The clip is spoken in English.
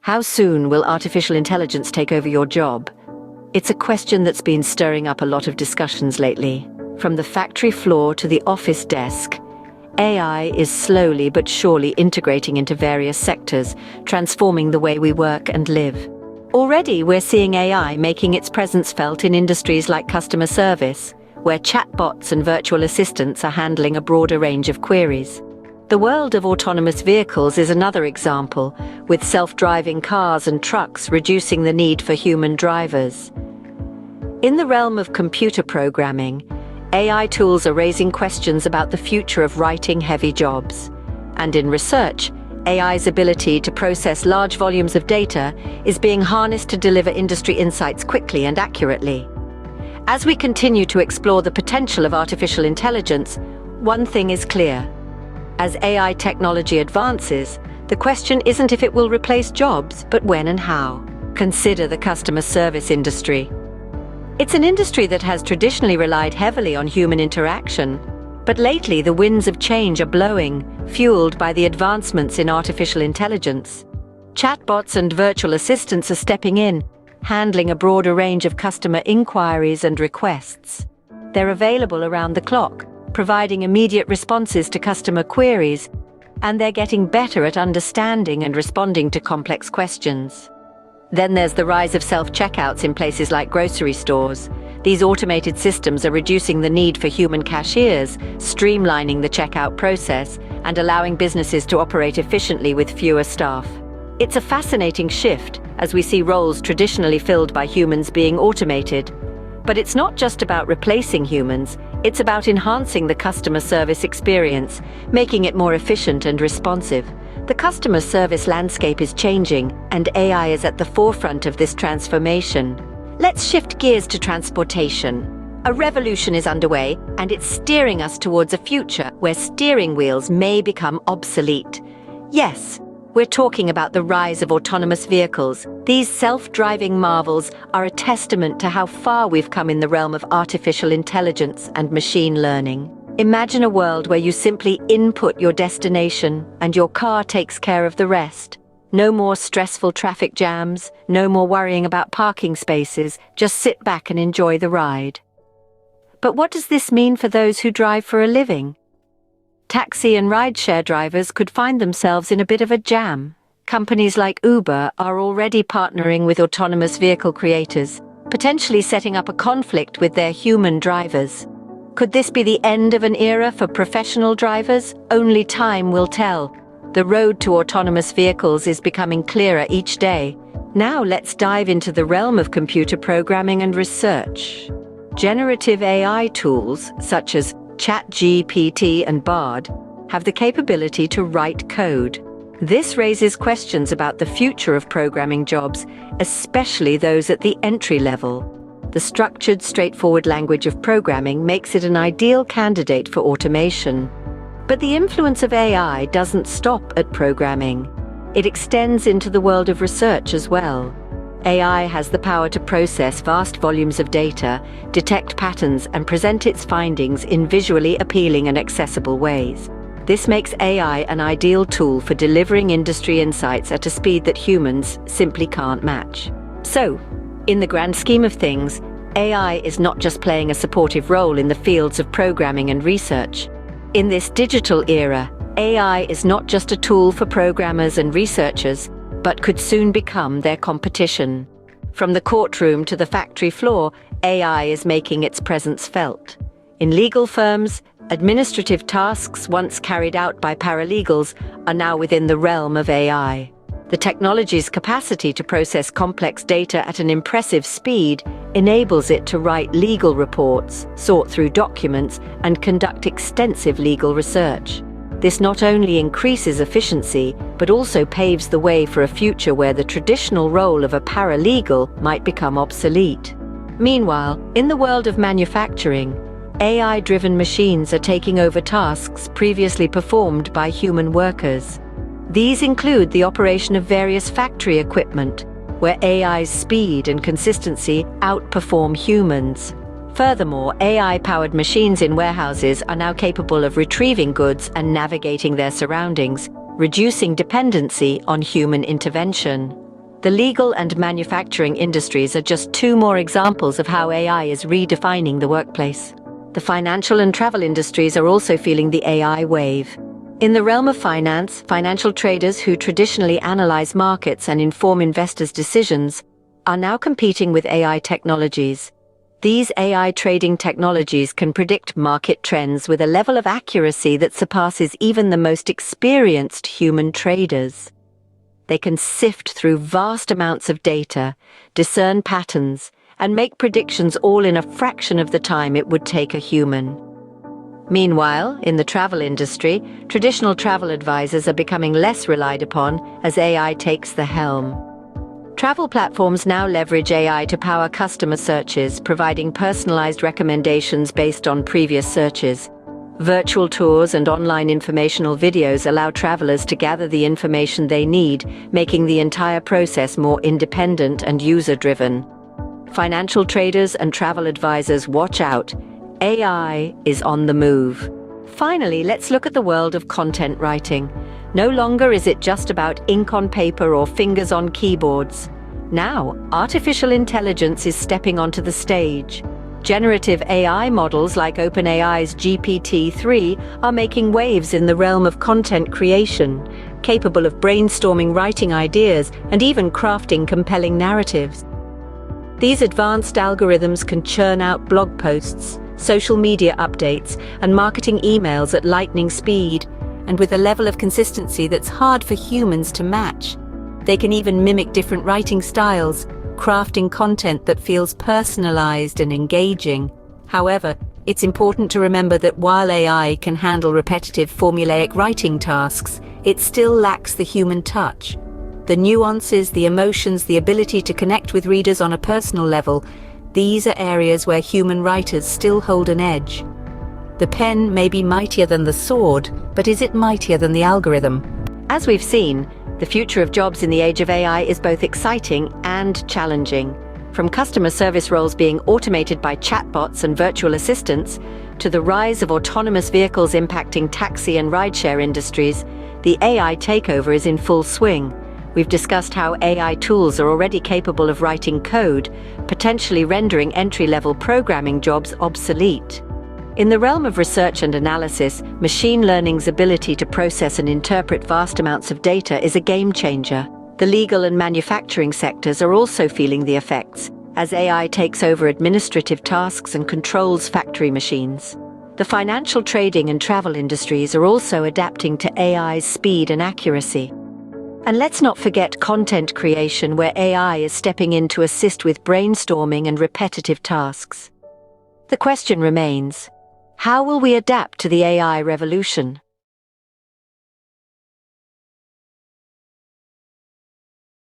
How soon will artificial intelligence take over your job? It's a question that's been stirring up a lot of discussions lately. From the factory floor to the office desk, AI is slowly but surely integrating into various sectors, transforming the way we work and live. Already, we're seeing AI making its presence felt in industries like customer service, where chatbots and virtual assistants are handling a broader range of queries. The world of autonomous vehicles is another example, with self-driving cars and trucks reducing the need for human drivers. In the realm of computer programming, AI tools are raising questions about the future of writing heavy jobs. And in research, AI's ability to process large volumes of data is being harnessed to deliver industry insights quickly and accurately. As we continue to explore the potential of artificial intelligence, one thing is clear. As AI technology advances, the question isn't if it will replace jobs, but when and how. Consider the customer service industry. It's an industry that has traditionally relied heavily on human interaction, but lately the winds of change are blowing, fueled by the advancements in artificial intelligence. Chatbots and virtual assistants are stepping in, handling a broader range of customer inquiries and requests. They're available around the clock, providing immediate responses to customer queries, and they're getting better at understanding and responding to complex questions. Then there's the rise of self-checkouts in places like grocery stores. These automated systems are reducing the need for human cashiers, streamlining the checkout process, and allowing businesses to operate efficiently with fewer staff. It's a fascinating shift, as we see roles traditionally filled by humans being automated. But it's not just about replacing humans, it's about enhancing the customer service experience, making it more efficient and responsive. The customer service landscape is changing, and AI is at the forefront of this transformation. Let's shift gears to transportation. A revolution is underway, and it's steering us towards a future where steering wheels may become obsolete. Yes, we're talking about the rise of autonomous vehicles. These self-driving marvels are a testament to how far we've come in the realm of artificial intelligence and machine learning. Imagine a world where you simply input your destination and your car takes care of the rest. No more stressful traffic jams, no more worrying about parking spaces, just sit back and enjoy the ride. But what does this mean for those who drive for a living? Taxi and rideshare drivers could find themselves in a bit of a jam. Companies like Uber are already partnering with autonomous vehicle creators, potentially setting up a conflict with their human drivers. Could this be the end of an era for professional drivers? Only time will tell. The road to autonomous vehicles is becoming clearer each day. Now let's dive into the realm of computer programming and research. Generative AI tools, such as ChatGPT and Bard, have the capability to write code. This raises questions about the future of programming jobs, especially those at the entry level. The structured, straightforward language of programming makes it an ideal candidate for automation. But the influence of AI doesn't stop at programming. It extends into the world of research as well. AI has the power to process vast volumes of data, detect patterns, and present its findings in visually appealing and accessible ways. This makes AI an ideal tool for delivering industry insights at a speed that humans simply can't match. So, in the grand scheme of things, AI is not just playing a supportive role in the fields of programming and research. In this digital era, AI is not just a tool for programmers and researchers, but could soon become their competition. From the courtroom to the factory floor, AI is making its presence felt. In legal firms, administrative tasks once carried out by paralegals are now within the realm of AI. The technology's capacity to process complex data at an impressive speed enables it to write legal reports, sort through documents, and conduct extensive legal research. This not only increases efficiency, but also paves the way for a future where the traditional role of a paralegal might become obsolete. Meanwhile, in the world of manufacturing, AI-driven machines are taking over tasks previously performed by human workers. These include the operation of various factory equipment, where AI's speed and consistency outperform humans. Furthermore, AI-powered machines in warehouses are now capable of retrieving goods and navigating their surroundings, reducing dependency on human intervention. The legal and manufacturing industries are just two more examples of how AI is redefining the workplace. The financial and travel industries are also feeling the AI wave. In the realm of finance, financial traders who traditionally analyze markets and inform investors' decisions are now competing with AI technologies. These AI trading technologies can predict market trends with a level of accuracy that surpasses even the most experienced human traders. They can sift through vast amounts of data, discern patterns, and make predictions all in a fraction of the time it would take a human. Meanwhile, in the travel industry, traditional travel advisors are becoming less relied upon as AI takes the helm. Travel platforms now leverage AI to power customer searches, providing personalized recommendations based on previous searches. Virtual tours and online informational videos allow travelers to gather the information they need, making the entire process more independent and user-driven. Financial traders and travel advisors, watch out. AI is on the move. Finally, let's look at the world of content writing. No longer is it just about ink on paper or fingers on keyboards. Now, artificial intelligence is stepping onto the stage. Generative AI models like OpenAI's GPT-3 are making waves in the realm of content creation, capable of brainstorming writing ideas and even crafting compelling narratives. These advanced algorithms can churn out blog posts, social media updates, and marketing emails at lightning speed, and with a level of consistency that's hard for humans to match. They can even mimic different writing styles, crafting content that feels personalized and engaging. However, it's important to remember that while AI can handle repetitive formulaic writing tasks, it still lacks the human touch. The nuances, the emotions, the ability to connect with readers on a personal level, these are areas where human writers still hold an edge. The pen may be mightier than the sword, but is it mightier than the algorithm? As we've seen, the future of jobs in the age of AI is both exciting and challenging. From customer service roles being automated by chatbots and virtual assistants, to the rise of autonomous vehicles impacting taxi and rideshare industries, the AI takeover is in full swing. We've discussed how AI tools are already capable of writing code, potentially rendering entry-level programming jobs obsolete. In the realm of research and analysis, machine learning's ability to process and interpret vast amounts of data is a game changer. The legal and manufacturing sectors are also feeling the effects, as AI takes over administrative tasks and controls factory machines. The financial, trading, and travel industries are also adapting to AI's speed and accuracy. And let's not forget content creation, where AI is stepping in to assist with brainstorming and repetitive tasks. The question remains, how will we adapt to the AI revolution?